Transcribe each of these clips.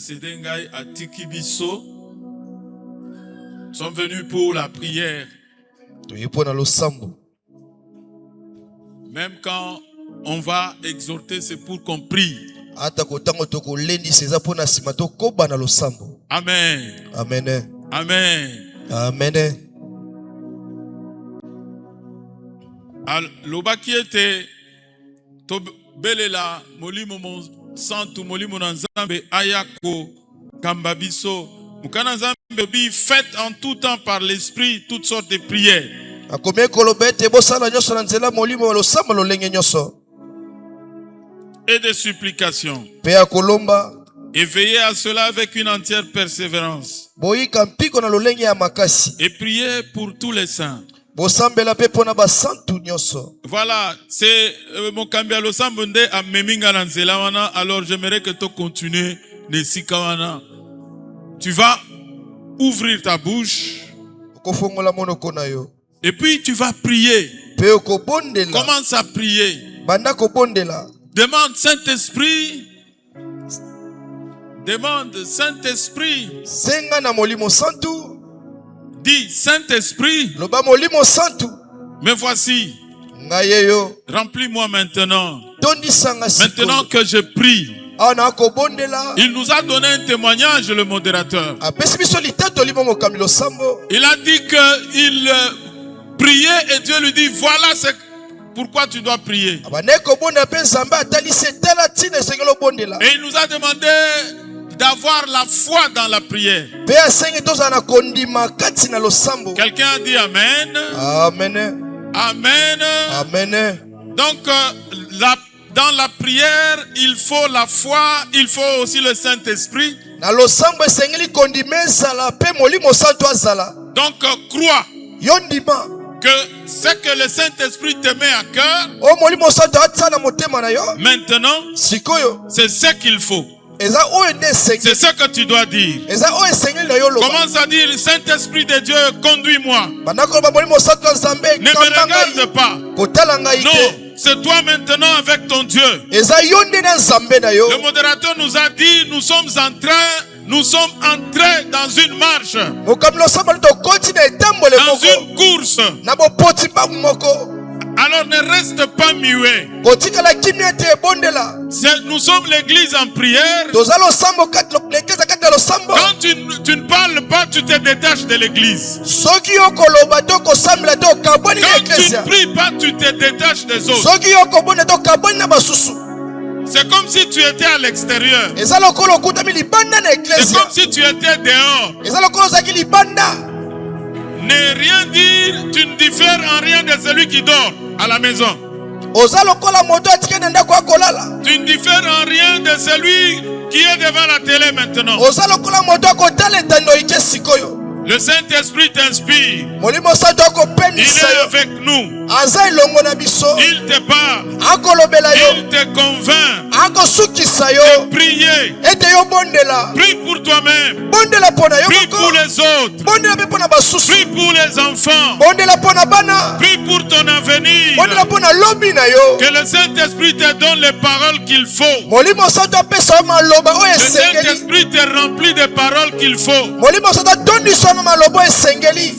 précédé ngai atiki biso. Nous sommes venus pour la prière. Même quand on va exhorter, c'est pour qu'on prie. Amen. Amen. Amen. Amen. Lobaki était belela molimo santu molimo nzambe ayako kambabiso mukana nzambe bi faites en tout temps par l'esprit toutes sortes de prières. Et de supplications. Et veillez à cela avec une entière persévérance. Et priez pour tous les saints. Voilà, c'est mon cambialo sambonde à meminga nanzela wana. Alors j'aimerais que tu continues nesika wana. Tu vas ouvrir ta bouche. Et puis tu vas prier. Commence à prier. Demande Saint-Esprit. Demande Saint-Esprit. Dis Saint-Esprit. Me voici. Remplis-moi maintenant. Maintenant que je prie. Il nous a donné un témoignage, le modérateur. Il a dit qu'il priait et Dieu lui dit voilà pourquoi tu dois prier. Et il nous a demandé d'avoir la foi dans la prière. Quelqu'un a dit Amen. Amen. Amen. Amen. Donc dans la prière, il faut la foi, il faut aussi le Saint-Esprit. Donc crois que ce que le Saint-Esprit te met à cœur, maintenant, c'est ce qu'il faut. C'est ce que tu dois dire. Commence à dire Saint-Esprit de Dieu, conduis-moi. Ne me regarde pas. Non, c'est toi maintenant avec ton Dieu. Le modérateur nous a dit nous sommes entrés dans une marche, dans une course. Alors ne reste pas muet. Nous sommes l'église en prière. Quand tu ne parles pas, tu te détaches de l'église. Quand tu ne pries pas, tu te détaches des autres. C'est comme si tu étais à l'extérieur. C'est comme si tu étais dehors. Ne rien dire, tu ne diffères en rien de celui qui dort à la maison. Tu ne diffères en rien de celui qui est devant la télé maintenant. Le Saint-Esprit t'inspire. Il est avec nous. Il te parle. Il te convainc de prier. Prie pour toi-même. Prie pour les autres. Prie pour les enfants. Prie pour ton avenir. Que le Saint-Esprit te donne les paroles qu'il faut. Le Saint-Esprit te remplit des paroles qu'il faut.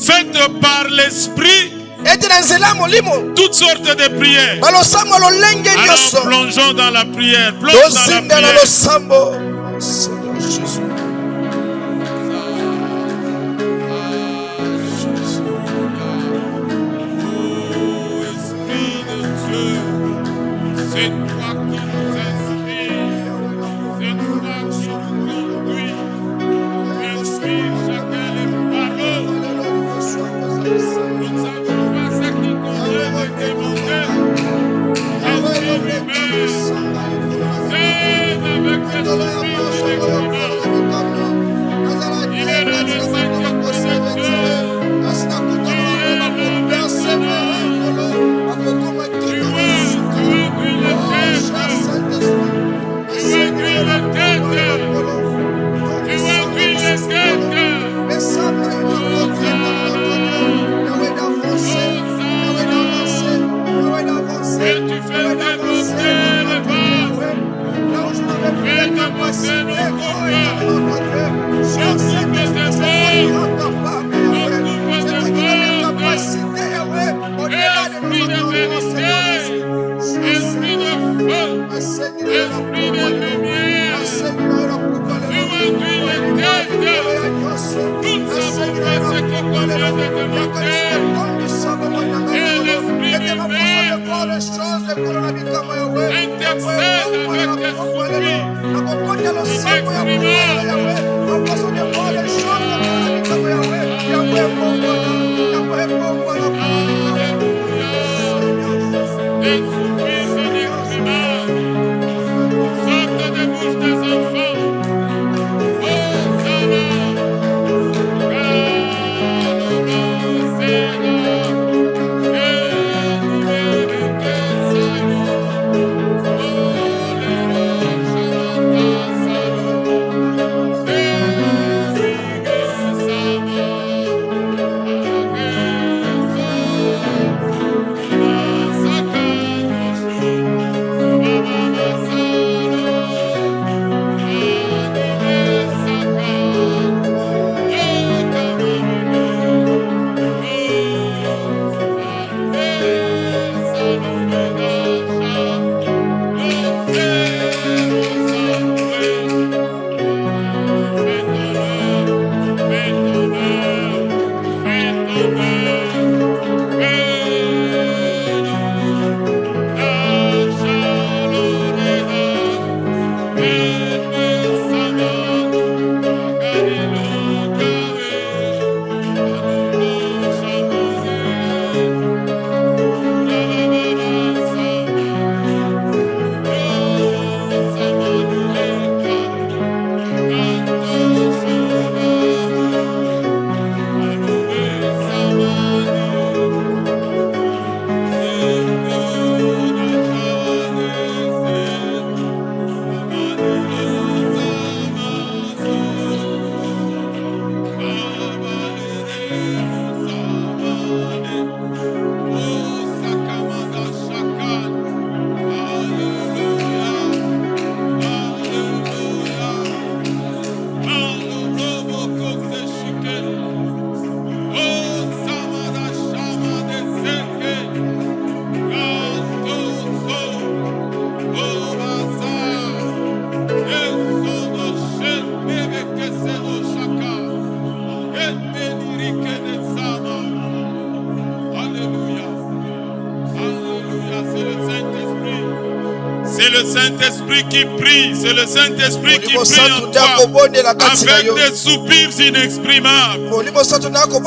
Faites par l'Esprit toutes sortes de prières. Alors plongeons dans la prière. Plonge dans la prière. C'est toi qui nous inspires, c'est toi qui nous conduis. Inspire chacun les paroles. Nous ne savons pas ce qui convient de demander. Esprit lui-même, c'est avec l'esprit de l'excellence. Intercède avec tes soupirs. Les soupirs inexprimables sortent des bouches des enfants. C'est le Saint-Esprit qui prie, c'est le Saint-Esprit qui prie en toi avec des soupirs inexprimables.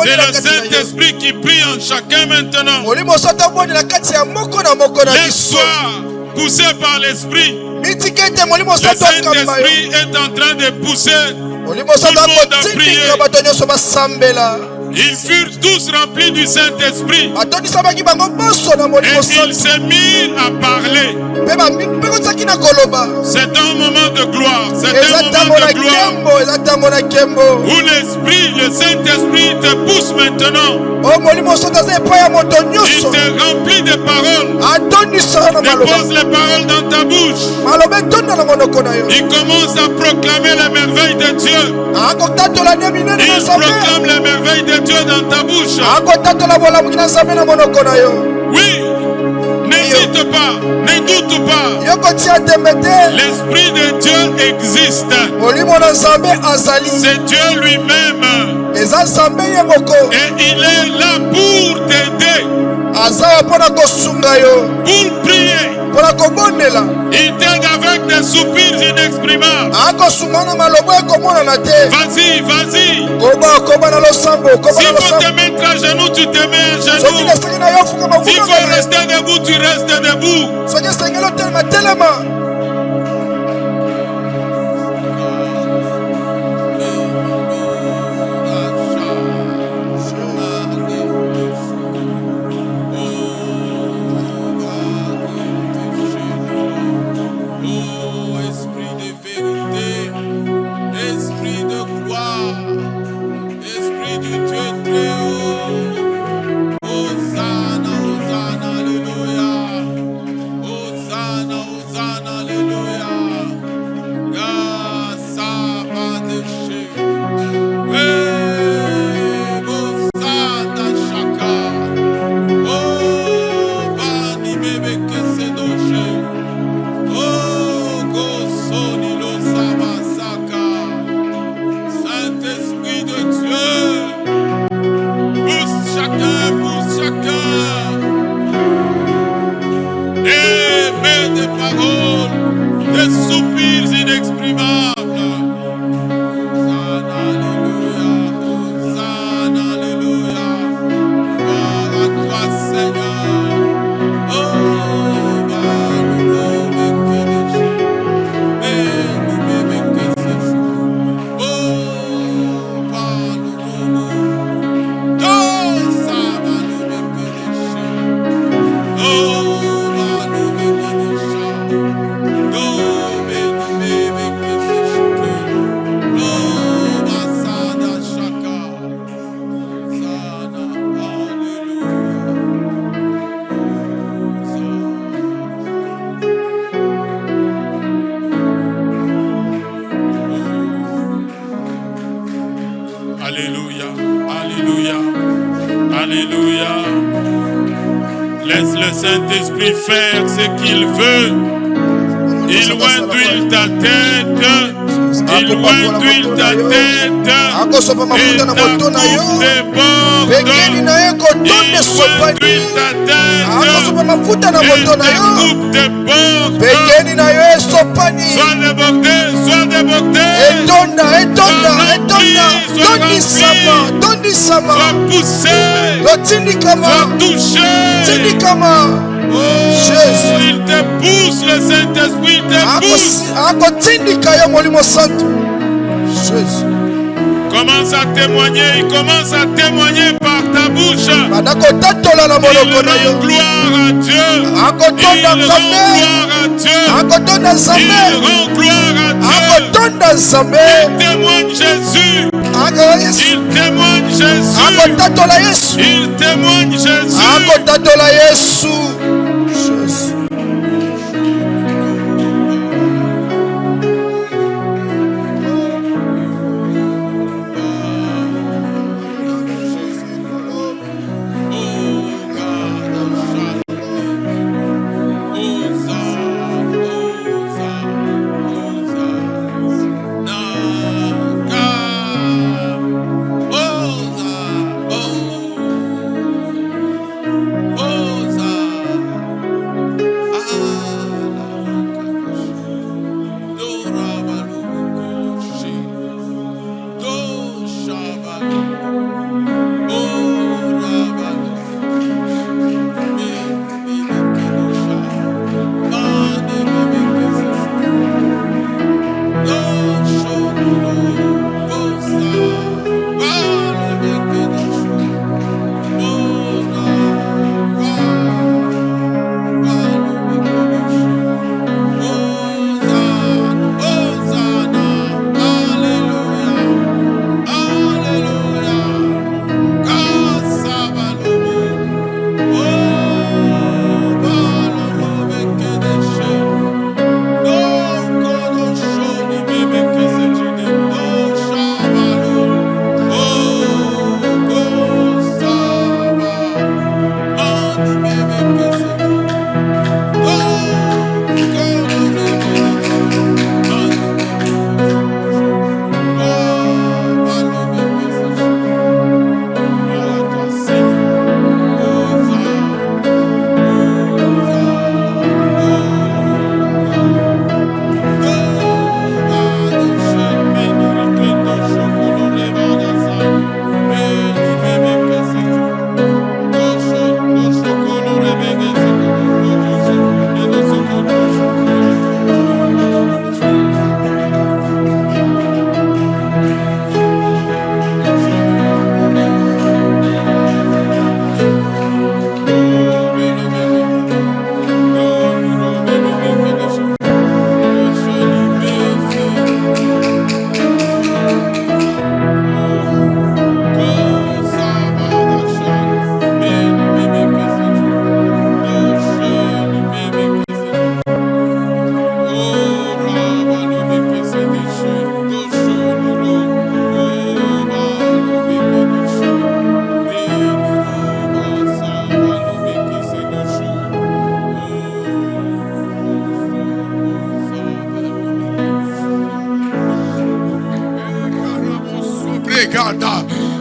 C'est le Saint-Esprit qui prie en chacun maintenant. Laisse-toi pousser par l'Esprit. Le Saint-Esprit est en train de pousser tout le monde à prier. Ils furent tous remplis du Saint-Esprit. Et ils se mirent à parler. C'est un moment de gloire. C'est un moment de gloire où l'Esprit, le Saint-Esprit te pousse maintenant. Il te remplit de paroles. Dépose les paroles dans ta bouche. Il commence à proclamer les merveilles de Dieu. Il proclame les merveilles de Dieu dans ta bouche. Oui, n'hésite pas, ne doute pas. L'Esprit de Dieu existe. C'est Dieu lui-même. Et il est là pour t'aider. Pour prier. Il t'aide avec des soupirs inexprimables. Vas-y, vas-y. S'il faut te mettre à genoux, tu te mets à genoux. S'il faut rester debout, tu restes debout. Hosanna, Hosanna, Alléluia. Alléluia. Alléluia. Laisse le Saint-Esprit faire ce qu'il veut. Il oindouille ta tête. Il oindouille ta tête. Et ta coupe déborde. Il oindouille ta tête. Et ta coupe déborde. Sois débordé, sois débordé. Sois poussé. Sois touché. Oh, il te pousse, le Saint-Esprit te pousse. Commence à témoigner, il commence à témoigner par ta bouche. Il rend gloire à Dieu. Il rend gloire à Dieu. Il rend gloire à Dieu. Il témoigne Jésus. Il témoigne Jésus. Il témoigne Jésus.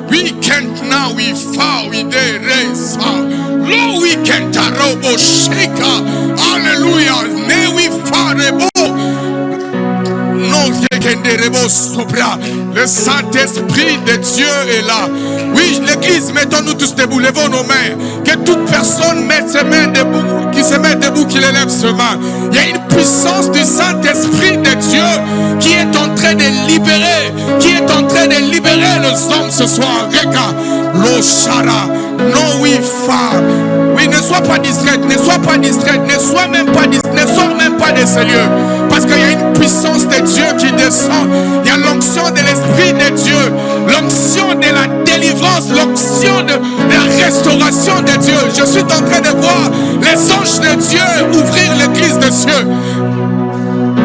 Weekend now we fall, we day race. Low weekend tarobo shaka. Hallelujah. May we fall. Le Saint-Esprit de Dieu est là. Oui, l'église, mettons-nous tous debout, levons nos mains. Que toute personne mette ses mains debout, qui se met debout, qui lève ses mains. Il y a une puissance du Saint-Esprit de Dieu qui est en train de libérer, les hommes ce soir. Regarde, l'Oshara, no we far. Oui, ne sois pas distraite, ne sois même pas de ce lieu. Parce qu'il y a une puissance de Dieu qui descend. Il y a l'onction de l'Esprit de Dieu, l'onction de la délivrance, l'onction de la restauration de Dieu. Je suis en train de voir les anges de Dieu ouvrir l'église des cieux.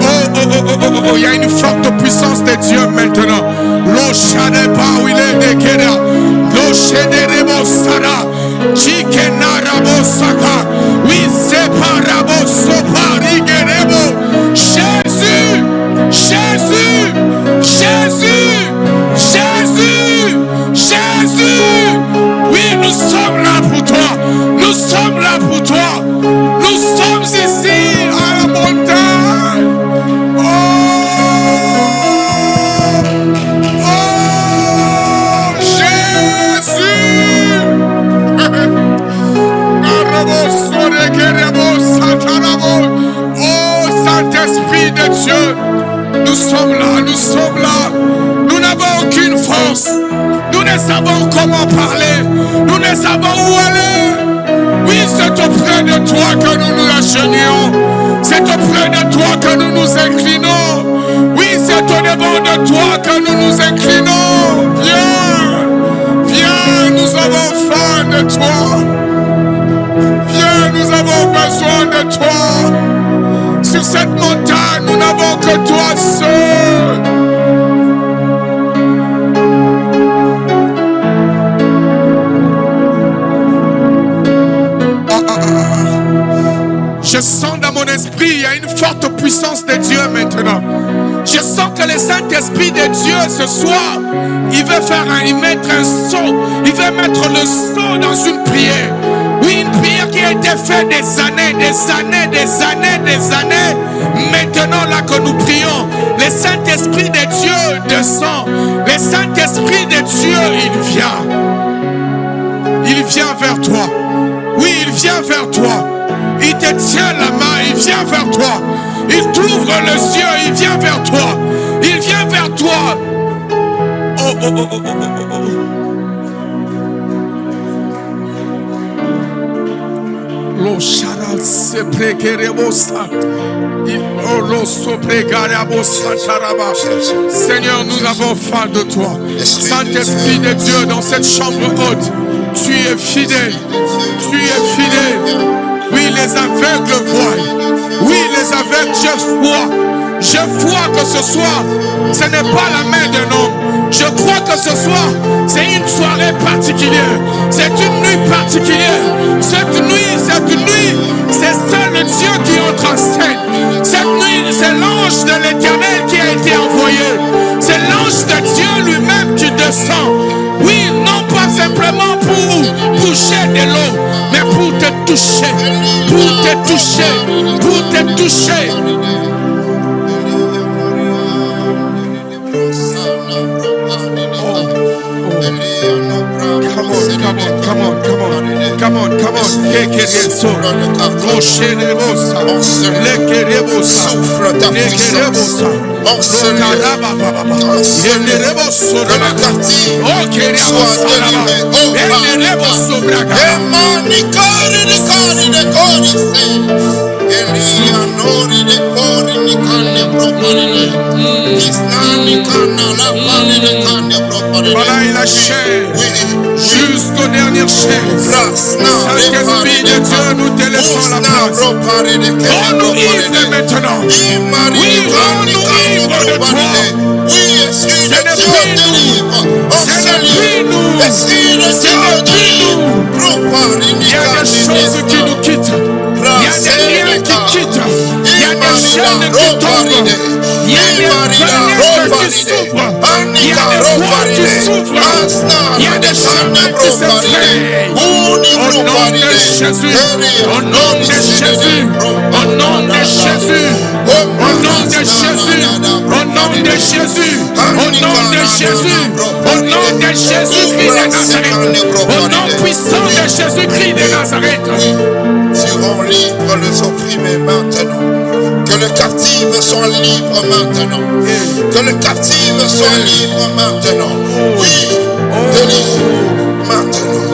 Oh, il y a une forte puissance de Dieu maintenant. Lo shadeba wile de kera. Lo shederebo sara. Chikenarabo saka. Oui, separabo sopari gerebo. Jésus, Jésus, Jésus, Jésus, Jésus. Oui, nous sommes là pour toi. Nous sommes là pour toi. Nous sommes ici à la montagne. Oh, Jésus. Oh, Saint-Esprit de Dieu, nous sommes là, nous sommes là. Nous n'avons aucune force. Nous ne savons comment parler. Nous ne savons où aller. Oui, c'est auprès de toi que nous nous agenouillons. C'est auprès de toi que nous nous inclinons. Oui, c'est au devant de toi que nous nous inclinons. Viens, viens, nous avons faim de toi. Viens, nous avons besoin de toi. Sur cette montagne, nous n'avons que toi seul. Je sens dans mon esprit, il y a une forte puissance de Dieu maintenant. Je sens que le Saint-Esprit de Dieu ce soir, il veut mettre un saut. Il veut mettre le saut dans une prière. Oui, une prière qui a été faite des années. Maintenant là que nous prions, le Saint-Esprit de Dieu descend. Le Saint-Esprit de Dieu, il vient. Il vient vers toi. Oui, il vient vers toi. Il te tient la main, il vient vers toi. Il t'ouvre les yeux, il vient vers toi. Il vient vers toi. Oh, oh, oh, oh, oh, oh, oh. Lo shara se pregerebosa. Oh, lo sopregarebosa taraba. Seigneur, nous avons faim de toi. Saint-Esprit de Dieu, dans cette chambre haute, tu es fidèle. Tu es fidèle. Oui, les aveugles voient. Oui, les aveugles, je vois. Je vois que ce soir, ce n'est pas la main d'un homme. Je crois que ce soir, c'est une soirée particulière. C'est une nuit particulière. Cette nuit, c'est seul le Dieu qui entre en scène. Cette nuit, c'est l'ange de l'Éternel qui a été envoyé. C'est l'ange de Dieu lui-même qui descend. Oui, non pas simplement pour boucher de l'eau, mais pour te toucher, pour te toucher, pour te toucher. Come on. Souffle ta puissance. En ce lieu, que le quartier soit délivré. Voilà, il a chair jusqu'aux dernières chaises. Saint-Esprit de Dieu, nous te laissons la place. Rends-nous ivres maintenant. Oui, rends-nous ivres de toi. Ce n'est plus nous. Ce n'est plus nous. Ce n'est plus nous. Il y a des choses qui nous quittent. Il y a des liens qui quittent. Il y a des chaînes qui tombent. Il y a des fenêtres qui s'ouvrent. Il y a des voies qui s'ouvrent. Il y a des chemins qui se frayent. Au nom de Jésus. Au nom de Jésus. Au nom de Jésus. Au nom de Jésus. Au nom de Jésus. Au nom de Jésus. Au nom de Jésus-Christ de Nazareth. Au nom puissant de Jésus-Christ de Nazareth. Seront libres les opprimés maintenant. Que le captif soit libre maintenant. Que le captif soit libre maintenant. Oui, délivre maintenant.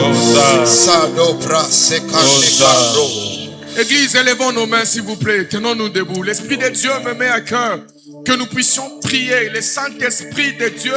Église, élevons nos mains s'il vous plaît. Tenons-nous debout. L'Esprit de Dieu me met à cœur que nous puissions prier. Le Saint-Esprit de Dieu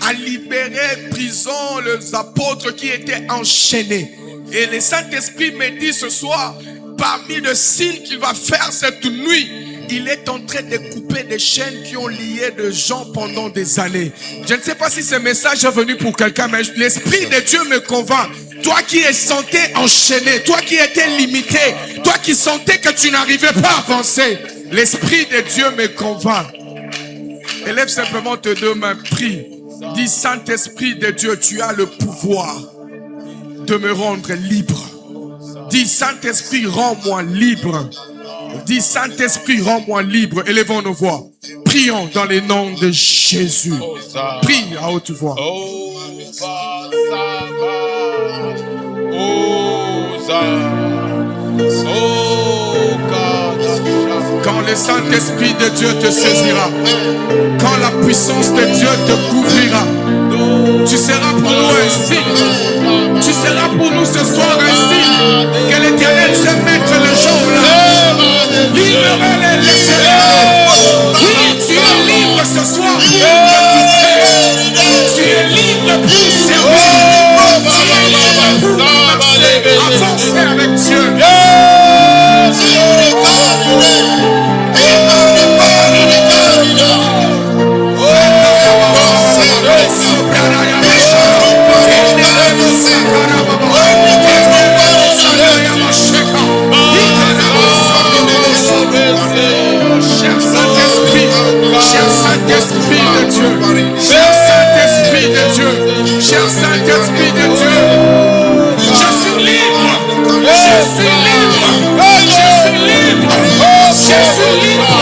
a libéré prison les apôtres qui étaient enchaînés. Et le Saint-Esprit me dit ce soir, parmi les signes qu'il va faire cette nuit, il est en train de couper des chaînes qui ont lié des gens pendant des années. Je ne sais pas si ce message est venu pour quelqu'un, mais l'Esprit de Dieu me convainc. Toi qui es sentais enchaîné, toi qui étais limité, toi qui sentais que tu n'arrivais pas à avancer, l'Esprit de Dieu me convainc. Élève simplement tes deux mains, prie. Dis, Saint-Esprit de Dieu, tu as le pouvoir de me rendre libre. Dis, Saint-Esprit, rends-moi libre. Dis, Saint-Esprit, rends-moi libre. Élevons nos voix. Prions dans le nom de Jésus. Prie à haute voix. Quand le Saint-Esprit de Dieu te saisira, quand la puissance de Dieu te couvrira, tu seras pour nous un signe. Tu seras pour nous ce soir un signe que l'Éternel sait mettre le jour là. Libérez-les, laissez-les. Oui, tu es libre ce soir pour tu es libre pour servir. Tu es libre pour avancer avec Dieu. Cher Saint-Esprit de Dieu, cher Saint-Esprit de Dieu, cher Saint-Esprit de Dieu, je suis libre, je suis libre, je suis libre, je suis libre,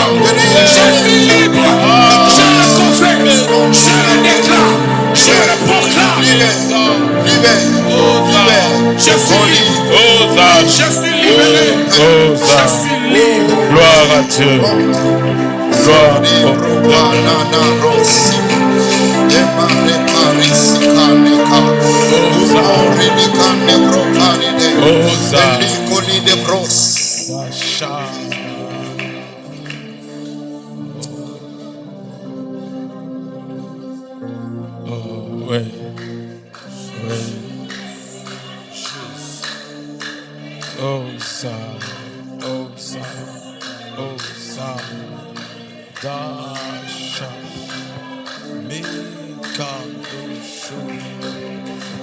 je suis libre, je le confesse, je le déclare, je le proclame. Je suis libre, je suis libéré, je suis libre. Gloire à Dieu. Gloire ouais. Oh ça, oh ça, oh ça,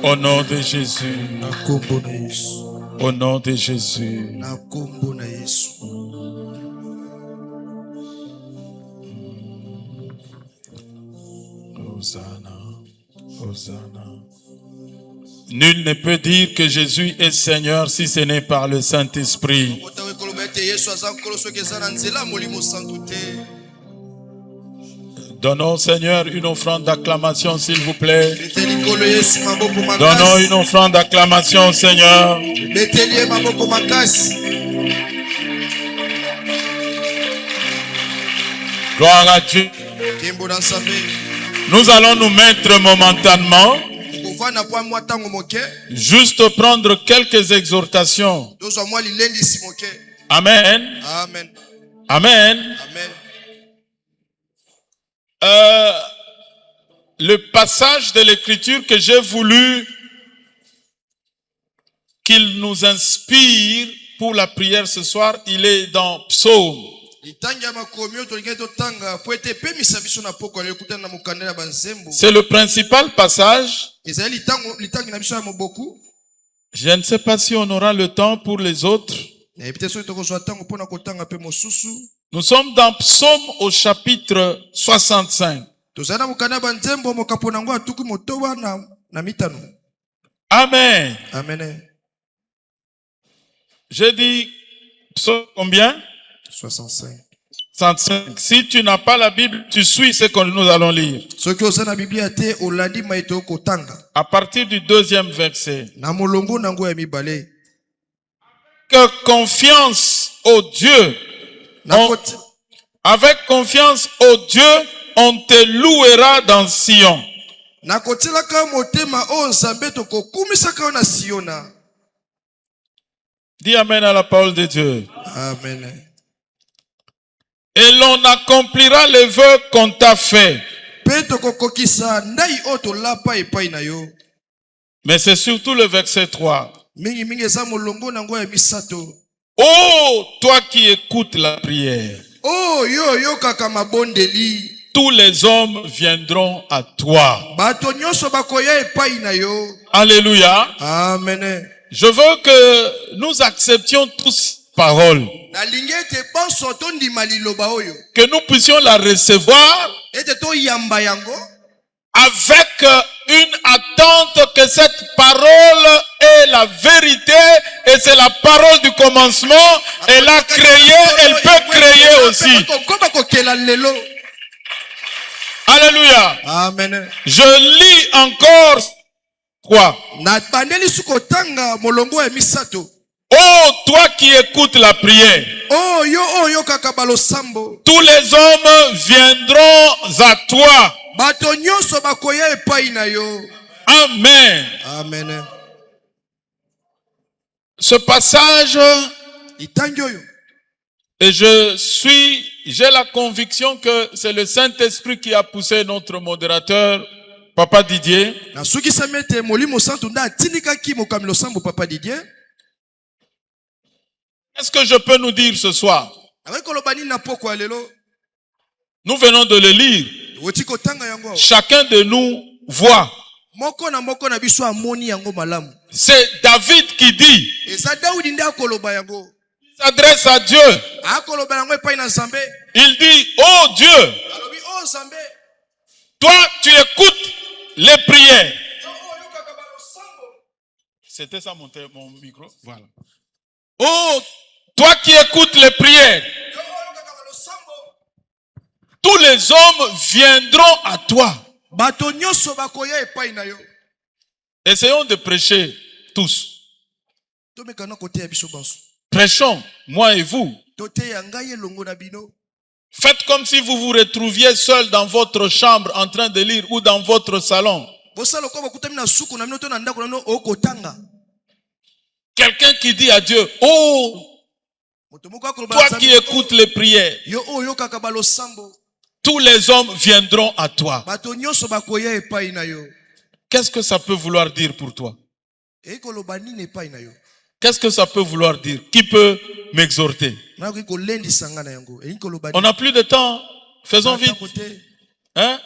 au nom de Jésus, au nom de Jésus, Hosanna, Hosanna. Nul ne peut dire que Jésus est Seigneur si ce n'est par le Saint-Esprit. Donnons, Seigneur, une offrande d'acclamation, s'il vous plaît. Donnons une offrande d'acclamation, Seigneur. Gloire à Dieu. Nous allons nous mettre momentanément, juste prendre quelques exhortations. Amen. Amen. Amen. Amen. Le passage de l'écriture que j'ai voulu qu'il nous inspire pour la prière ce soir, il est dans Psaume. C'est le principal passage. Je ne sais pas si on aura le temps pour les autres. Nous sommes dans Psaume au chapitre 65. Amen. Amen. J'ai dit Psaume combien? 65. 65. Si tu n'as pas la Bible, tu suis ce que nous allons lire. À partir du 2e verset. Que confiance au Dieu. Avec confiance au Dieu, on te louera dans Sion. Dis amen à la parole de Dieu. Amen. Et l'on accomplira les vœux qu'on t'a fait. Mais c'est surtout le verset 3. Oh, toi qui écoutes la prière. Oh yo yo kaka mabondeli. Tous les hommes viendront à toi. Bato nyonso bakoya epai na yo. Alléluia. Amen. Je veux que nous acceptions tous parole. Que nous puissions la recevoir avec une attente que cette parole est la vérité et c'est la parole du commencement. Elle a créé, elle peut créer aussi. Alléluia. Amen. Je lis encore quoi? Oh, toi qui écoutes la prière. Tous les hommes viendront à toi. Amen. Amen. Ce passage, et j'ai la conviction que c'est le Saint-Esprit qui a poussé notre modérateur, Papa Didier. Qu'est-ce que je peux nous dire ce soir? Nous venons de le lire. Chacun de nous voit. C'est David qui dit. Il s'adresse à Dieu. Il dit, oh Dieu, toi tu écoutes les prières. C'était ça mon micro? Voilà. Oh, toi qui écoutes les prières, tous les hommes viendront à toi. Essayons de prêcher tous. Prêchons, moi et vous. Faites comme si vous vous retrouviez seul dans votre chambre en train de lire ou dans votre salon. Quelqu'un qui dit à Dieu, oh, toi qui écoutes les prières, tous les hommes viendront à toi. Qu'est-ce que ça peut vouloir dire pour toi? Qu'est-ce que ça peut vouloir dire? Qui peut m'exhorter? On n'a plus de temps. Faisons vite. Hein?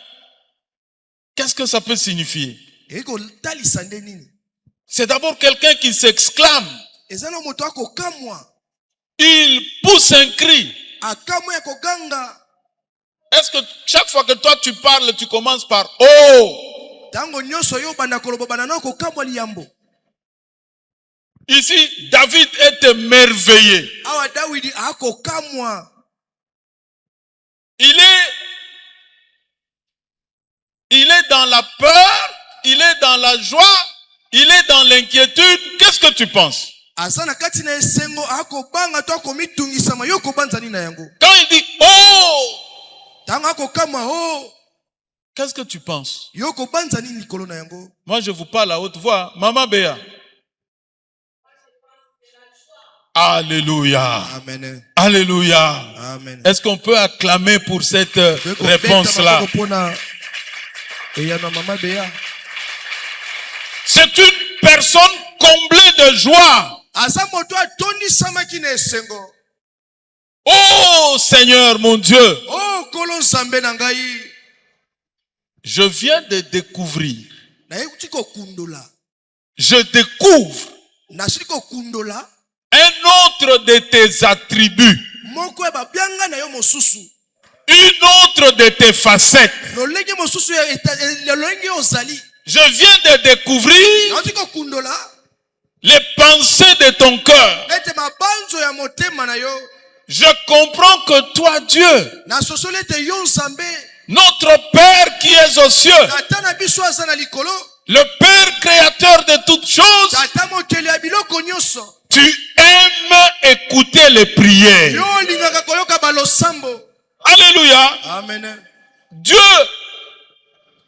Qu'est-ce que ça peut signifier? C'est d'abord quelqu'un qui s'exclame. Il pousse un cri. Est-ce que chaque fois que toi tu parles, tu commences par oh? Ici, David est émerveillé. Il est dans la peur, il est dans la joie, il est dans l'inquiétude. Qu'est-ce que tu penses? Quand il dit oh, qu'est-ce que tu penses? Moi je vous parle à haute voix. Maman Béa. Alléluia. Amen. Alléluia. Amen. Est-ce qu'on peut acclamer pour cette réponse-là? C'est une personne comblée de joie. Oh Seigneur mon Dieu. Je viens de découvrir. Je découvre un autre de tes attributs. Une autre de tes facettes. Je viens de découvrir les pensées de ton cœur. Je comprends que toi, Dieu, notre Père qui es aux cieux, le Père créateur de toutes choses, tu aimes écouter les prières. Alléluia. Amen. Dieu,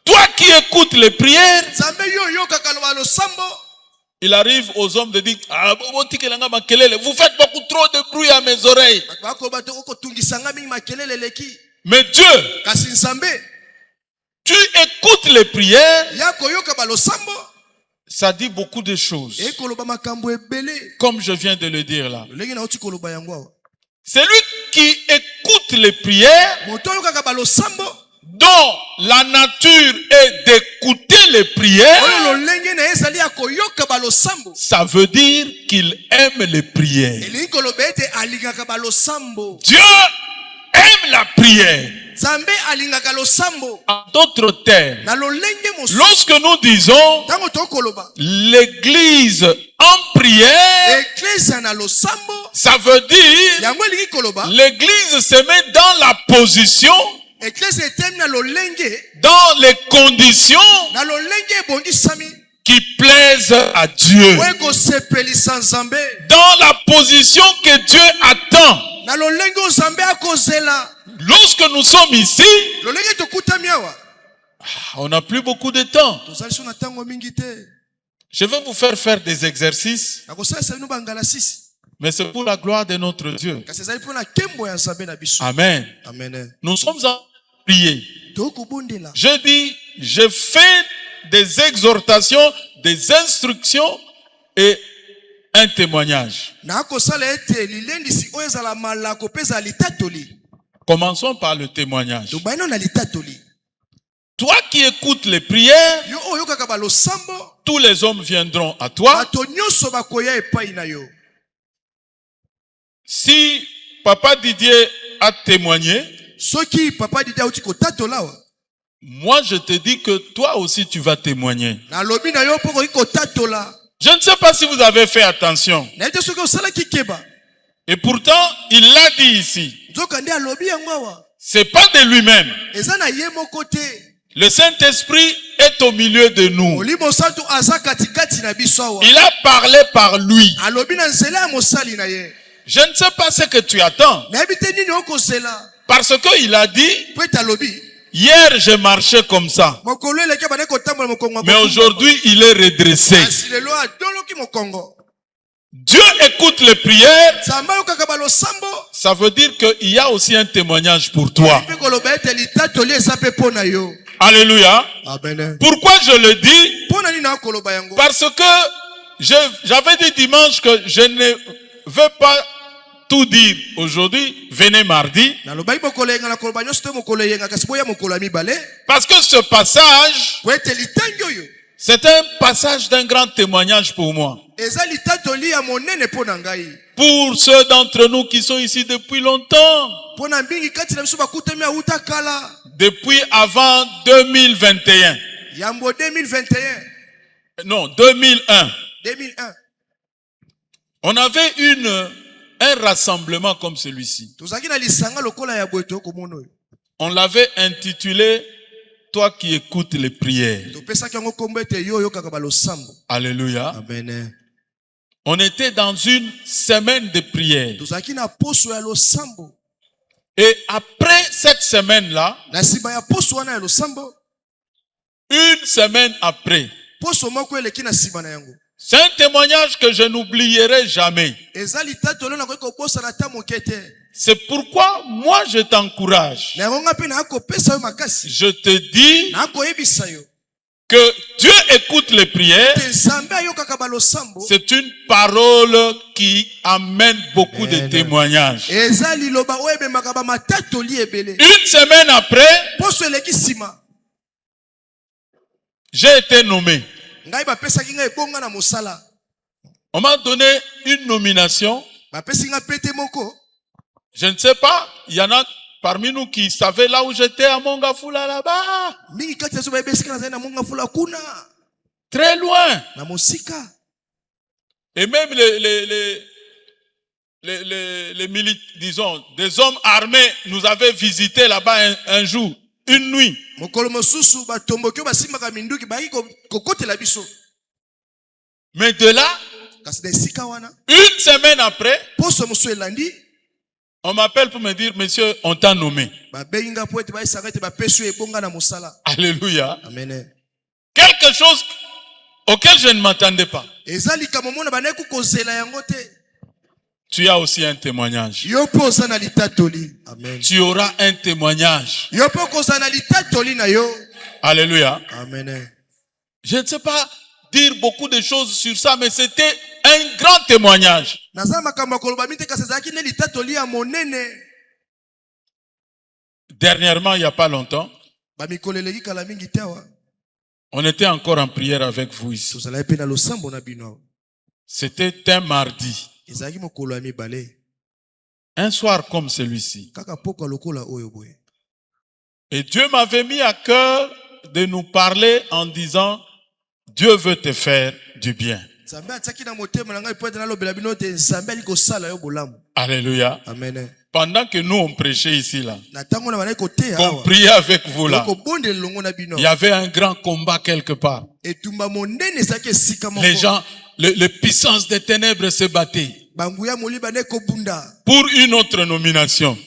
toi qui écoutes les prières, il arrive aux hommes de dire, ah, vous faites beaucoup trop de bruit à mes oreilles. Mais Dieu, tu écoutes les prières, ça dit beaucoup de choses. Comme je viens de le dire là. Celui qui écoute les prières, dont la nature est d'écouter les prières, ça veut dire qu'il aime les prières. Dieu aime la prière. En d'autres termes, lorsque nous disons l'église en prière, ça veut dire l'église se met dans la position, dans les conditions qui plaisent à Dieu, dans la position que Dieu attend. Lorsque nous sommes ici, on n'a plus beaucoup de temps. Je vais vous faire des exercices, mais c'est pour la gloire de notre Dieu. Amen. Nous sommes en prier. Je dis, je fais des exhortations, des instructions et un témoignage. Commençons par le témoignage. Toi qui écoutes les prières, tous les hommes viendront à toi. Si Papa Didier a témoigné, moi je te dis que toi aussi tu vas témoigner. Je ne sais pas si vous avez fait attention. Et pourtant, il l'a dit ici. C'est pas de lui-même. Le Saint-Esprit est au milieu de nous. Il a parlé par lui. Je ne sais pas ce que tu attends. Parce qu'il a dit, hier j'ai marché comme ça, mais aujourd'hui il est redressé. Dieu écoute les prières. Ça veut dire qu'il y a aussi un témoignage pour toi. Alléluia. Pourquoi je le dis? Parce que j'avais dit dimanche que je ne veux pas tout dire aujourd'hui. Venez mardi. Parce que ce passage, c'est un passage d'un grand témoignage pour moi. Pour ceux d'entre nous qui sont ici depuis longtemps. Depuis avant 2021. Non, 2001. On avait un rassemblement comme celui-ci. On l'avait intitulé « Toi qui écoutes les prières ». Alléluia. Amen. On était dans une semaine de prières. Et après cette semaine-là, une semaine après, c'est un témoignage que je n'oublierai jamais. C'est pourquoi moi je t'encourage. Je te dis que Dieu écoute les prières. C'est une parole qui amène beaucoup de témoignages. Une semaine après, j'ai été nommé. On m'a donné une nomination. Je ne sais pas, il y en a parmi nous qui savaient là où j'étais à Mongafula là-bas. Très loin. Et même les militaires, disons, des hommes armés nous avaient visité là-bas un jour, une nuit. Mais de là, une semaine après, on m'appelle pour me dire, monsieur, on t'a nommé. Alléluia. Amen. Quelque chose auquel je ne m'attendais pas. Tu as aussi un témoignage. Amen. Tu auras un témoignage. Alléluia. Amen. Je ne sais pas dire beaucoup de choses sur ça, mais c'était un un grand témoignage. Dernièrement, il n'y a pas longtemps, on était encore en prière avec vous ici. C'était un mardi. Un soir comme celui-ci. Et Dieu m'avait mis à cœur de nous parler en disant, Dieu veut te faire du bien. Alléluia. Amen. Pendant que nous on prêchait ici là, qu'on priait avec vous là, il y avait un grand combat quelque part. Les gens, les puissances des ténèbres se battaient pour une autre nomination.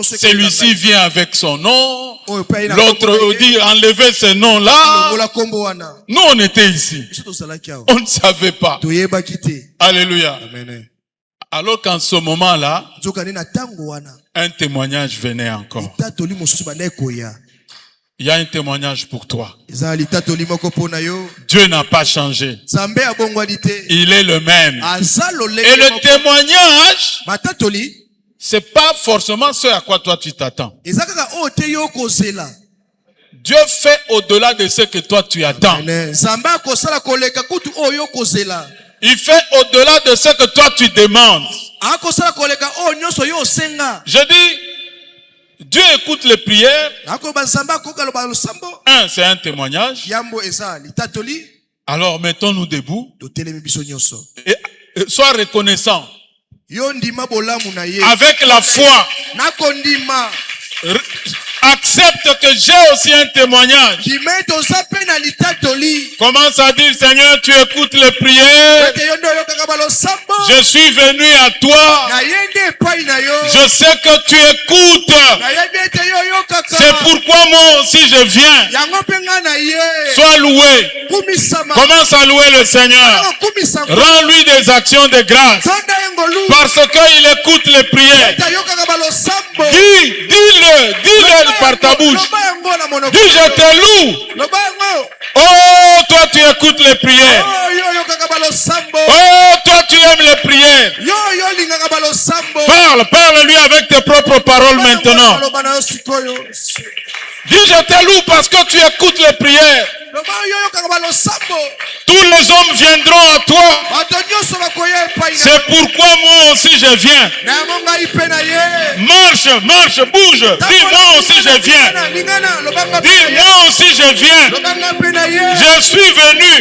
Celui-ci vient avec son nom, l'autre dit enlevez ce nom là. Nous on était ici, on ne savait pas. Alléluia. Amen. Alors qu'en ce moment-là, un témoignage venait encore. Il y a un témoignage pour toi. Dieu n'a pas changé. Il est le même. Et le témoignage, c'est pas forcément ce à quoi toi tu t'attends. Dieu fait au-delà de ce que toi tu attends. Il fait au-delà de ce que toi tu demandes. Je dis, Dieu écoute les prières. Un, c'est un témoignage. Alors mettons-nous debout. Et sois reconnaissant. Avec la foi. Accepte que j'ai aussi un témoignage. Commence à dire, Seigneur, tu écoutes les prières. Je suis venu à toi. Je sais que tu écoutes. C'est pourquoi moi aussi je viens. Sois loué. Commence à louer le Seigneur. Rends-lui des actions de grâce. Parce qu'il écoute les prières. Dis-le par ta bouche. Dis, je te loue. Oh, toi tu écoutes les prières. Oh, toi tu aimes les prières. Parle-lui avec tes propres paroles maintenant. Dis, je te loue parce que tu écoutes les prières. Tous les hommes viendront à toi. C'est pourquoi moi aussi je viens. Marche, bouge. Dis, moi aussi je viens. Dis, moi aussi je viens. Je suis venu.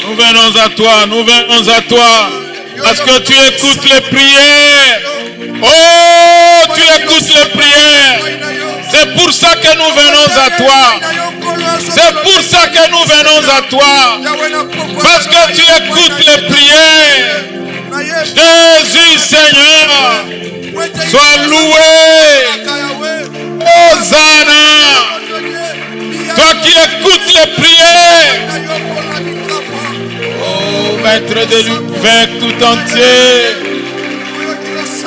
Nous venons à toi. Parce que tu écoutes les prières. Oh, tu écoutes les prières. C'est pour ça que nous venons à toi. C'est pour ça que nous venons à toi. Parce que tu écoutes les prières. Jésus Seigneur, sois loué. Hosanna. Toi qui écoutes les prières. Oh, Maître de l'univers tout entier.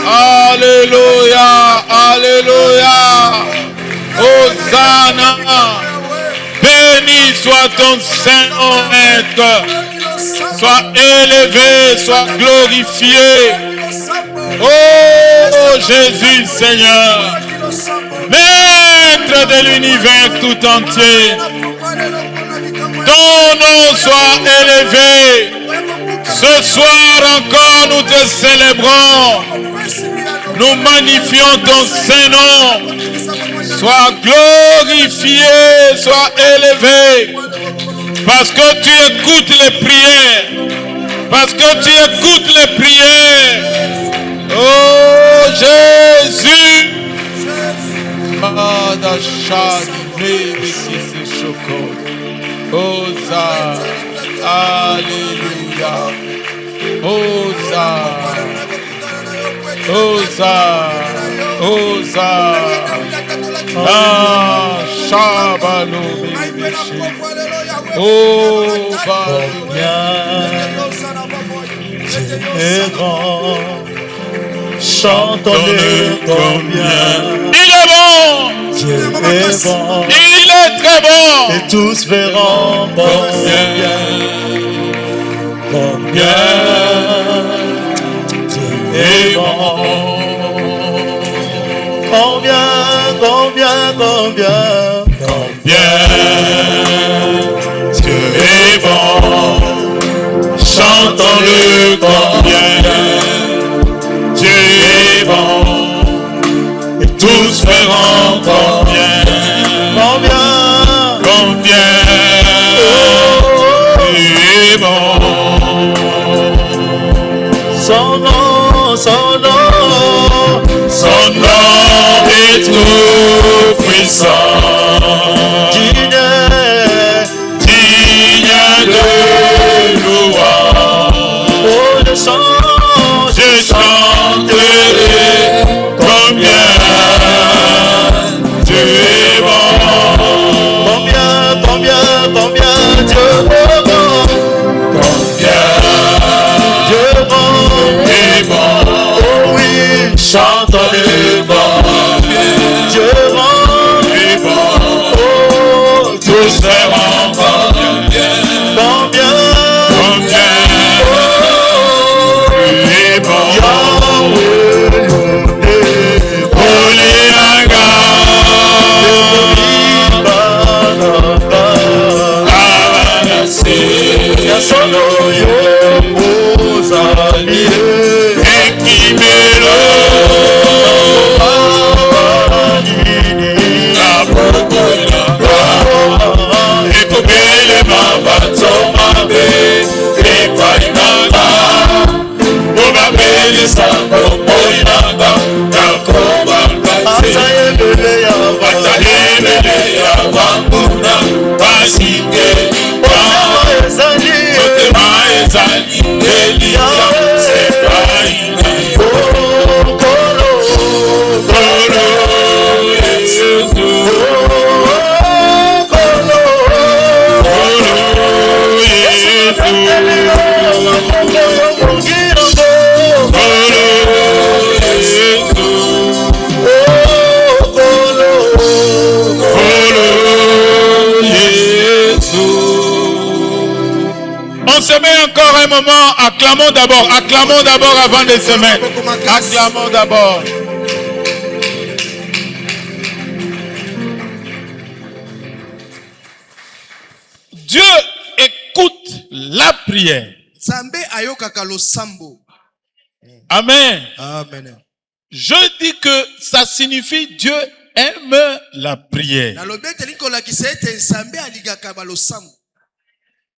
Alléluia, alléluia. Hosanna. Béni soit ton Saint-Nom, Maître. Sois élevé, sois glorifié. Oh Jésus Seigneur. Maître de l'univers tout entier. Ton nom soit élevé. Ce soir encore nous te célébrons. Nous magnifions ton Saint-Nom. Sois glorifié, sois élevé. Parce que tu écoutes les prières. Parce que tu écoutes les prières. Oh Jésus. Hosanna, alléluia, Hosanna, Hosanna, Hosanna, ah, Shabalo, oh, est grand, chantons-le combien il est bon, Dieu est bon, il est bon. Et tous verront combien tu es bon. Combien tu es bon. Chantons-le combien tu es bon. Et tous verront combien tu es bon. Son nom est tout puissant, digne de louange. Oh, je chanterai combien tu es bon. Combien Dieu est bon. Dieu est bon. Oh oui, chantons-le bon. Dieu est bon. Oh, tous verront combien tu es bon. Yahweh, Olianga, Solo yo ozali ekimelo na bokola ekobele mabato mabe epainanga obabele sango poinanga nakobanga atayebele ya wanguna basike On se met encore un moment, acclamons d'abord avant de se mettre. Acclamons d'abord. Dieu écoute la prière. Amen. Amen. Je dis que ça signifie Dieu aime la prière.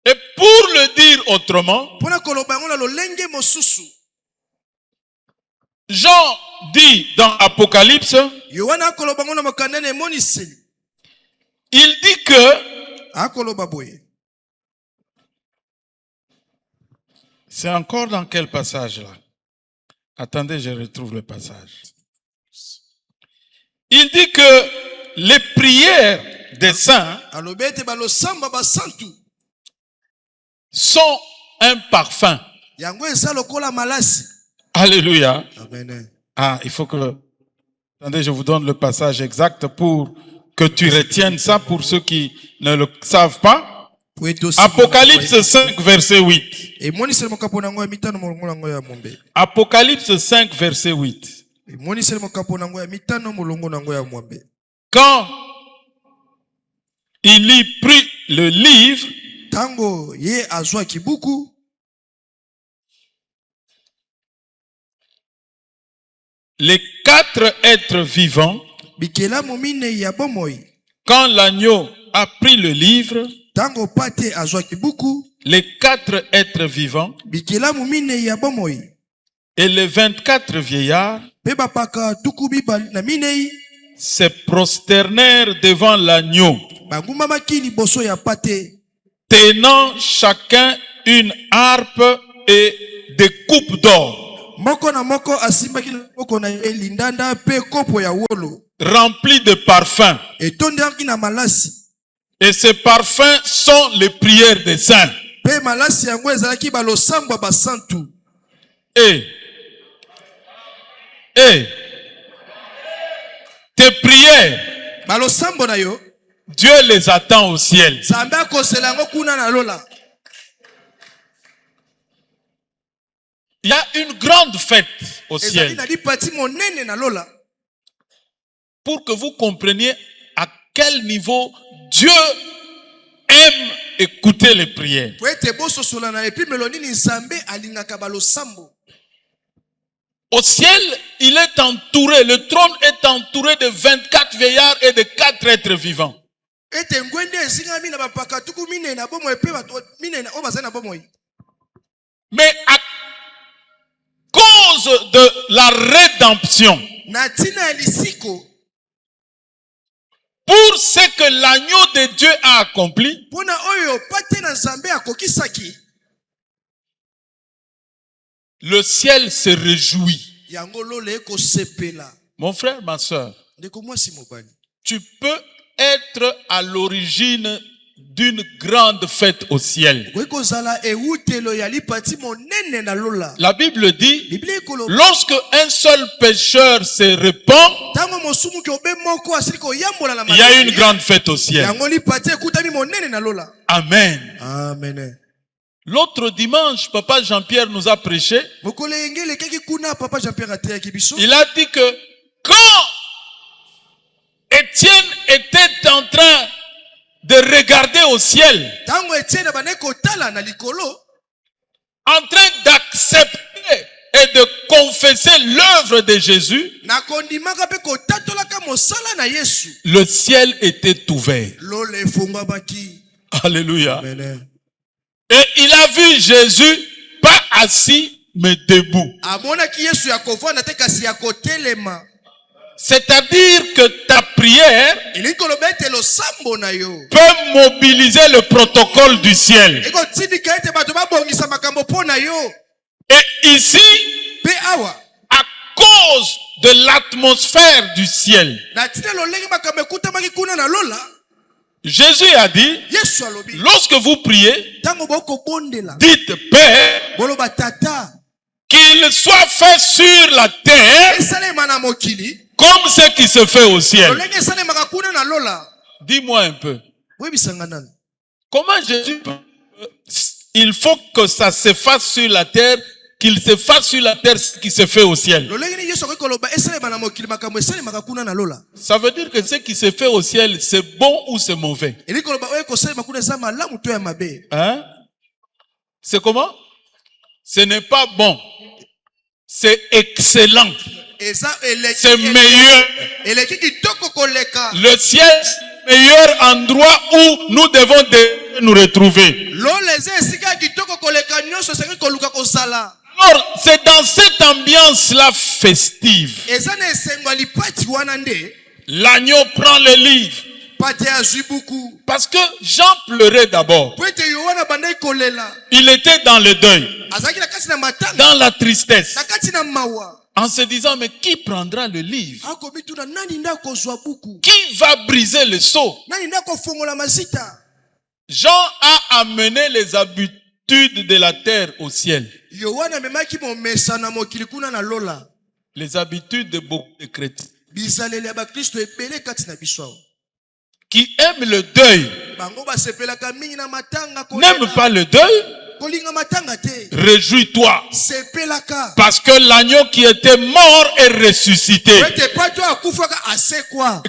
Et pour le dire autrement, Jean dit dans Apocalypse, il dit que c'est encore dans quel passage là? Attendez, je retrouve le passage. Il dit que les prières des saints sont un parfum. Alléluia. Amen. Ah, il faut que... Attendez, je vous donne le passage exact pour que tu retiennes ça pour ceux qui ne le savent pas. Apocalypse 5, verset 8. Apocalypse 5, verset 8. Quand il y prit le livre, les 4 êtres vivants, quand l'agneau a pris le livre, les 4 êtres vivants et les 24 vieillards se prosternèrent devant l'agneau, tenant chacun une harpe et des coupes d'or remplies de parfums. Et ces parfums sont les prières des saints. Et tes prières Dieu les attend au ciel. Il y a une grande fête au ciel. Pour que vous compreniez à quel niveau Dieu aime écouter les prières. Au ciel, il est entouré, le trône est entouré de 24 vieillards et de 4 êtres vivants. Mais à cause de la rédemption, pour ce que l'agneau de Dieu a accompli, le ciel se réjouit. Mon frère, ma soeur, tu peux être à l'origine d'une grande fête au ciel. La Bible dit, lorsque un seul pécheur se répand, il y a une grande fête au ciel. Amen. Amen. L'autre dimanche, Papa Jean-Pierre nous a prêché. Il a dit que quand Étienne était en train de regarder au ciel, en train d'accepter et de confesser l'œuvre de Jésus, le ciel était ouvert. Alléluia. Amen. Et il a vu Jésus pas assis mais debout. C'est-à-dire que ta prière peut mobiliser le protocole du ciel. Et ici, à cause de l'atmosphère du ciel, Jésus a dit, lorsque vous priez, dites Père, qu'il soit fait sur la terre comme ce qui se fait au ciel. Dis-moi un peu. Comment Jésus, il faut que ça se fasse sur la terre, qu'il se fasse sur la terre ce qui se fait au ciel. Ça veut dire que ce qui se fait au ciel, c'est bon ou c'est mauvais? Hein? C'est comment? Ce n'est pas bon. C'est excellent. C'est meilleur. Le ciel, c'est le meilleur endroit où nous devons nous retrouver. Alors, c'est dans cette ambiance-là festive. L'agneau prend le livre. Parce que Jean pleurait d'abord. Il était dans le deuil, dans la tristesse, en se disant, mais qui prendra le livre? Qui va briser le sceau? Jean a amené les habitudes de la terre au ciel. Les habitudes de beaucoup de chrétiens qui aiment le deuil, n'aiment pas le deuil. Réjouis-toi, parce que l'agneau qui était mort est ressuscité.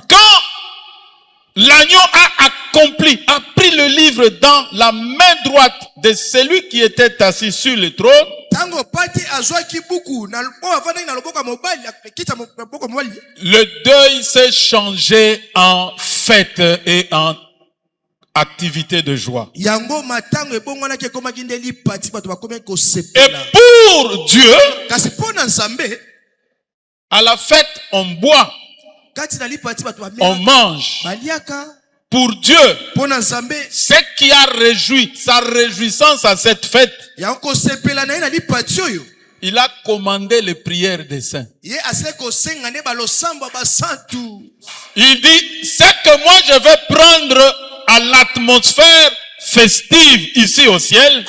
Quand l'agneau a accompli, a pris le livre dans la main droite de celui qui était assis sur le trône, le deuil s'est changé en fête et en activité de joie. Et pour Dieu, à la fête, on boit, on mange. Pour Dieu, ce qui a réjoui, sa réjouissance à cette fête, il a commandé les prières des saints. Il dit, ce que moi je vais prendre à l'atmosphère festive ici au ciel,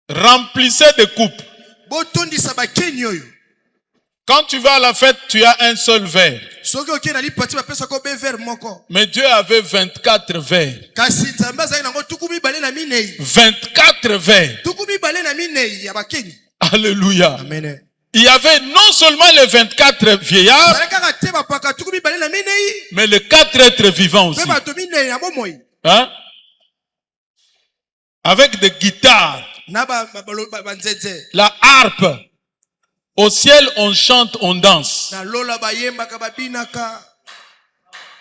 remplissez des coupes. Quand tu vas à la fête, tu as un seul verre. Mais Dieu avait 24 verres. 24 verres. Alléluia. Amen. Il y avait non seulement les 24 vieillards, mais les 4 êtres vivants aussi. Hein? Avec des guitares, la harpe. Au ciel, on chante, on danse.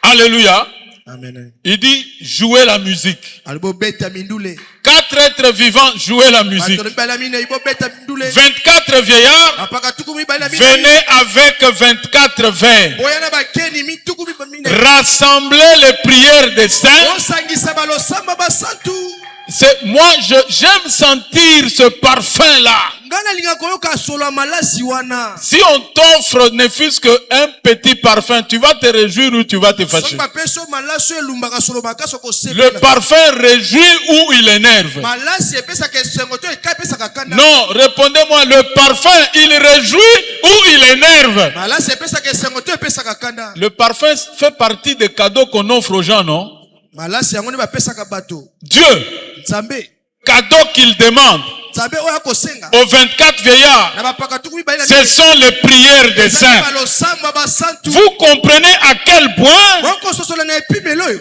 Alléluia. Amen. Il dit jouer la musique. 4 êtres vivants jouer la musique. 24 vieillards venaient avec 24 verres. Rassembler les prières des saints. Moi, j'aime sentir ce parfum-là. Si on t'offre ne fût-ce qu'un petit parfum, tu vas te réjouir ou tu vas te fâcher. Le parfum réjouit ou il énerve? Non, répondez-moi, le parfum, il réjouit ou il énerve? Le parfum fait partie des cadeaux qu'on offre aux gens, non? Dieu, cadeau qu'il demande aux 24 vieillards, ce sont les prières des saints. Vous comprenez à quel point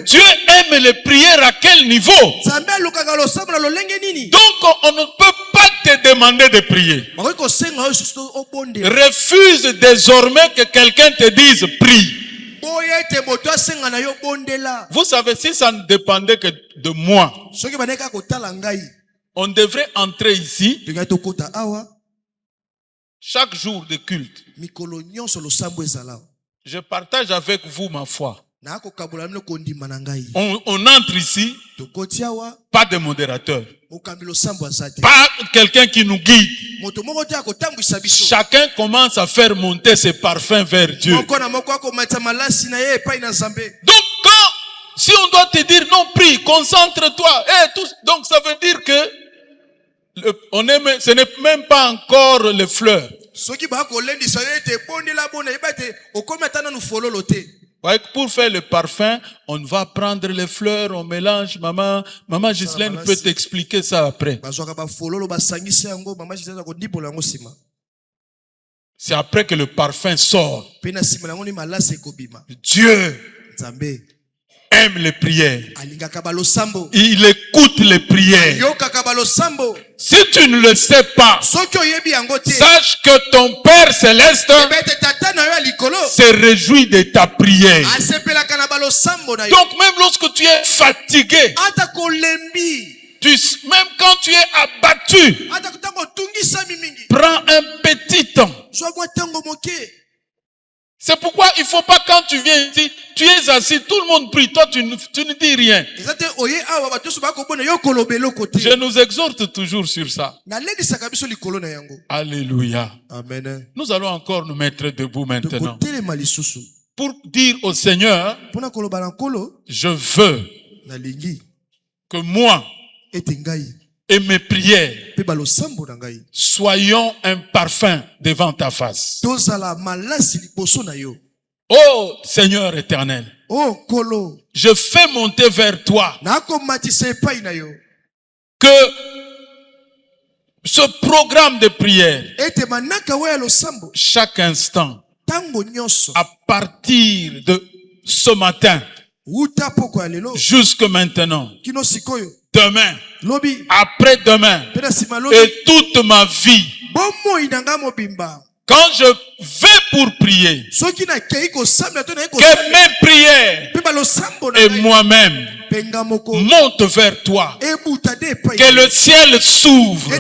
Dieu aime les prières, à quel niveau? Donc on ne peut pas te demander de prier. Refuse désormais que quelqu'un te dise prie. Vous savez, si ça ne dépendait que de moi, on devrait entrer ici chaque jour de culte. Je partage avec vous ma foi. On entre ici, pas de modérateur, pas quelqu'un qui nous guide. Chacun commence à faire monter ses parfums vers Dieu. Donc si on doit te dire non, prie, concentre-toi, donc ça veut dire que ce n'est même pas encore les fleurs. Pour faire le parfum, on va prendre les fleurs, on mélange. Maman Ghislaine peut t'expliquer ça après. C'est après que le parfum sort. Dieu aime les prières. Il écoute les prières. Si tu ne le sais pas, sache que ton Père Céleste se réjouit de ta prière. Donc même lorsque tu es fatigué, même quand tu es abattu, prends un petit temps. C'est pourquoi il ne faut pas, quand tu viens ici, tu es assis, tout le monde prie, toi tu ne dis rien. Je nous exhorte toujours sur ça. Alléluia. Amen. Nous allons encore nous mettre debout maintenant pour dire au Seigneur, je veux que moi et mes prières soyons un parfum devant ta face. Oh Seigneur éternel, je fais monter vers toi que ce programme de prière, chaque instant, à partir de ce matin jusque maintenant, demain, après-demain et toute ma vie, quand je vais pour prier, que mes prières et moi-même monte vers toi, que le ciel s'ouvre,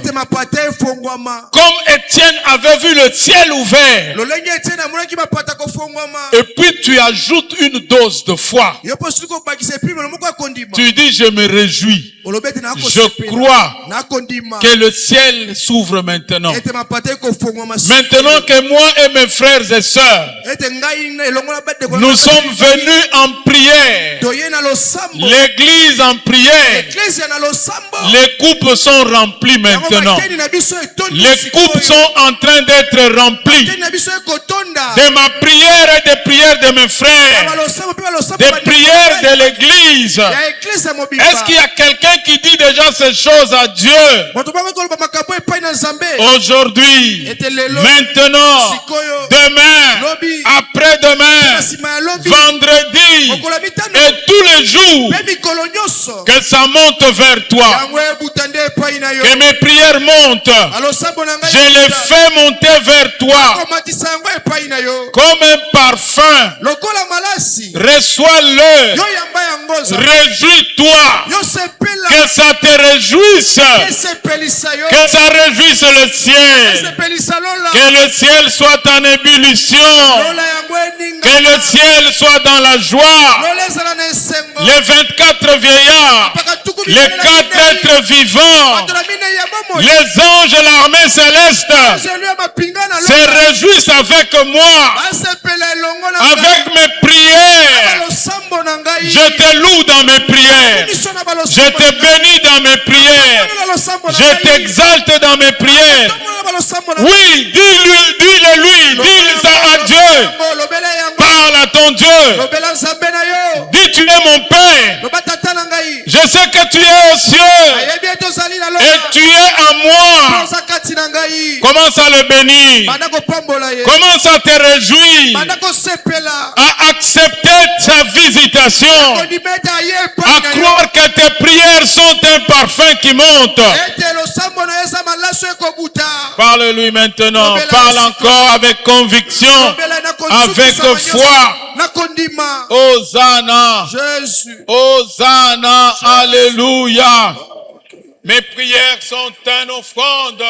comme Étienne avait vu le ciel ouvert, et puis tu ajoutes une dose de foi. Tu dis, je me réjouis, je crois que le ciel s'ouvre maintenant. Maintenant que moi et mes frères et sœurs, nous sommes venus en prière, l'église en prière, les coupes sont remplies maintenant. Les coupes sont en train d'être remplies. De ma prière et des prières de mes frères. Des prières de l'église. Est-ce qu'il y a quelqu'un qui dit déjà ces choses à Dieu? Aujourd'hui, maintenant, demain, après-demain, vendredi et tous les jours, que ça monte vers toi. Que mes prières montent. Je les fais monter vers toi. Comme un parfum. Reçois-le. Réjouis-toi. Que ça te réjouisse. Que ça réjouisse le ciel. Que le ciel soit en ébullition. Que le ciel soit dans la joie. Les 24 vieillards, les 4 êtres vivants, les anges et l'armée céleste se réjouissent avec moi, avec mes prières. Je te loue dans mes prières. Je te bénis dans mes prières. Je t'exalte dans mes prières. Oui, dis-le-lui, dis ça à Dieu. Parle à ton Dieu. Dis, tu es mon Père. Je sais que tu es aux cieux. Et tu es à moi. Commence à le bénir. Commence à te réjouir. À accepter sa visitation. À croire que tes prières sont un parfum qui monte. Parle-lui maintenant. Parle encore avec conviction. Avec foi. Hosanna. Hosanna. Alléluia. Mes prières sont une offrande,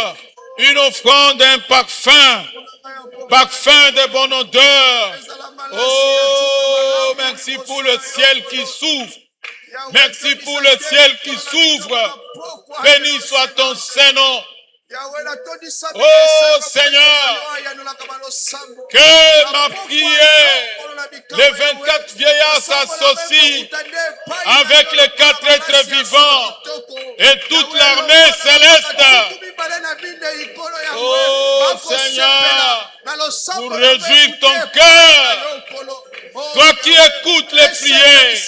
un parfum de bonne odeur. Oh, merci pour le ciel qui s'ouvre. Merci pour le ciel qui s'ouvre. Béni soit ton Saint-Nom. Oh Seigneur, que ma prière, les 24 vieillards s'associent avec les 4 êtres vivants et toute l'armée céleste. Oh Seigneur, pour réjouir ton cœur, toi qui écoutes les prières.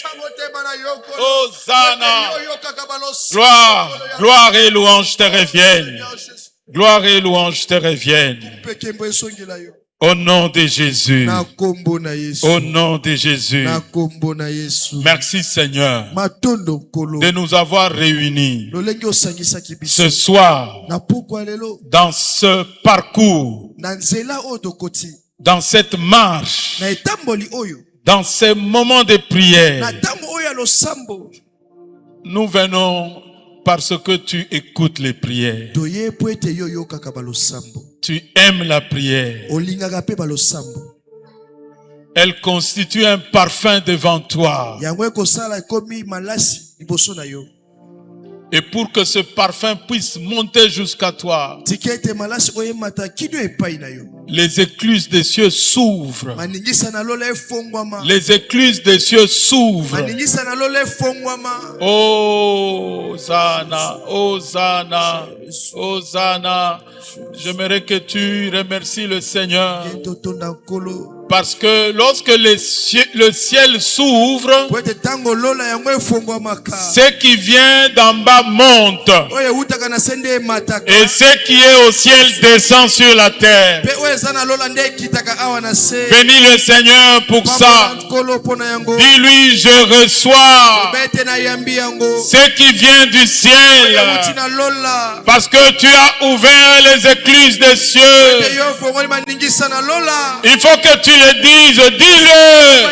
Hosanna. Gloire et louange te reviennent. Gloire et louange te reviennent. Au nom de Jésus. Au nom de Jésus. Merci Seigneur de nous avoir réunis ce soir dans ce parcours, dans cette marche, dans ces moments de prière. Nous venons parce que tu écoutes les prières. Tu aimes la prière. Elle constitue un parfum devant toi. Et pour que ce parfum puisse monter jusqu'à toi, les écluses des cieux s'ouvrent. Les écluses des cieux s'ouvrent. Hosanna, Hosanna, Hosanna. J'aimerais que tu remercies le Seigneur. Parce que lorsque le ciel s'ouvre, ce qui vient d'en bas monte. Et ce qui est au ciel descend sur la terre. Bénis le Seigneur pour ça. Dis-lui, je reçois ce qui vient du ciel. Parce que tu as ouvert les écluses des cieux. Il faut que tu le dises, dis-le.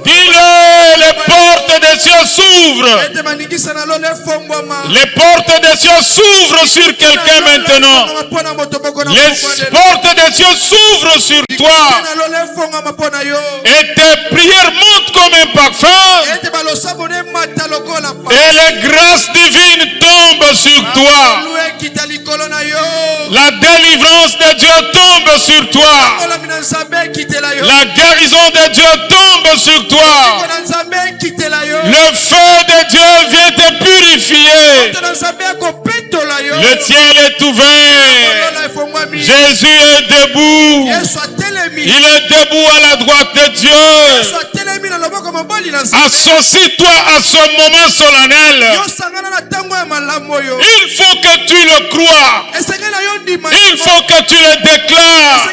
Dis-le, les portes des cieux s'ouvrent. Les portes des cieux s'ouvrent sur quelqu'un maintenant. Les portes des cieux s'ouvrent sur toi. Et tes prières montent comme un parfum. Et les grâces divines tombent sur toi. La délivrance de Dieu tombe sur toi. La guérison de Dieu tombe sur toi. Le feu de Dieu vient te purifier. Le ciel est ouvert. Jésus est debout. Il est debout à la droite de Dieu. Associe-toi à ce moment solennel. Il faut que tu le crois. Il faut que tu le déclares.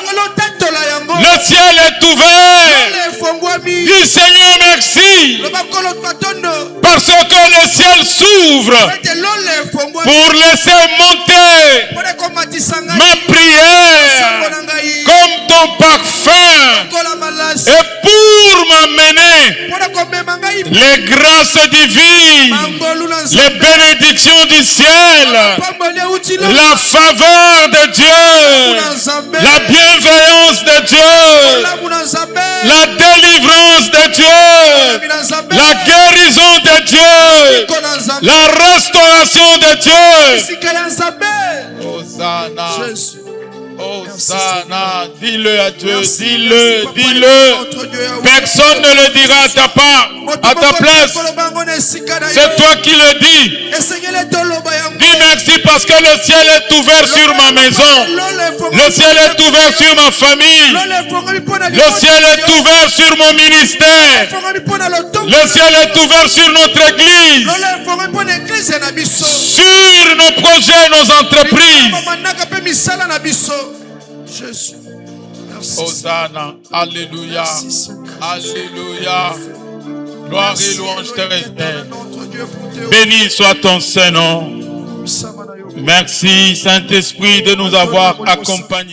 Le ciel est ouvert. Dis Seigneur merci. Parce que le ciel s'ouvre pour laisser monter ma prière comme ton parfum et pour m'amener les grâces divines, les bénédictions du ciel, la faveur de Dieu, la bienveillance de Dieu, la délivrance de Dieu, la guérison de Dieu, la restauration de Dieu. Hosanna. Hosanna, dis-le à Dieu, dis-le. Personne ne le dira à ta place. C'est toi qui le dis. Dis merci parce que le ciel est ouvert sur ma maison. Le ciel est ouvert sur ma famille. Le ciel est ouvert sur mon ministère. Le ciel est ouvert sur notre église. Sur nos projets, nos entreprises. Jésus. Merci. Hosanna. Alléluia. Alléluia. Gloire et louange te reviennent. Béni soit ton Saint-Nom. Merci Saint-Esprit de nous avoir accompagnés.